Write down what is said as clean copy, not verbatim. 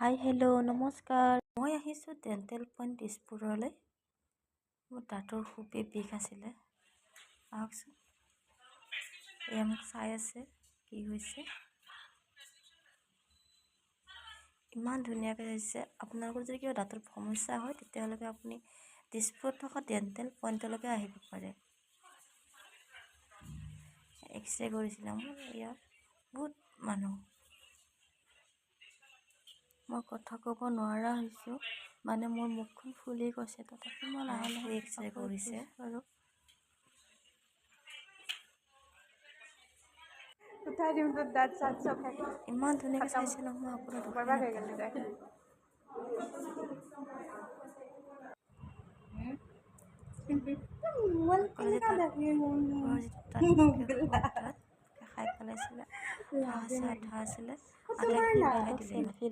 Hi hello' নমস্কাৰ। মই আহিছোঁ ডেণ্টেল পইণ্ট দিছপুৰলৈ। মোৰ দাঁতৰ খুবেই বিষ আছিলে। আহকচোন, এয়া মোক চাই আছে কি হৈছে। ইমান ধুনীয়াকৈ হৈছে। আপোনালোকৰ যদি কিবা দাঁতৰ সমস্যা হয় তেতিয়াহ'লে আপুনি দিছপুৰত থকা ডেণ্টেল পইণ্টলৈকে আহিব পাৰে। এক্সৰে কৰিছিলে মোৰ ইয়াত বহুত মানুহ। মই কথা ক'ব নোৱাৰা হৈছোঁ, মানে মোৰ মুখখন ফুলি গৈছে। তথাপি মই লাহে লাহে এক্সৰে কৰিছে আৰু উঠাই দিম তোৰ দাঁত চাত চব ইমান ধুনীয়াকৈ চাইছে নহয় আপোনাৰ বৰবাদ হৈ গ'ল দে। খাই পেলাইছিলে, আঠা আছিলে, আটাইখিনি পেলাই দিলে।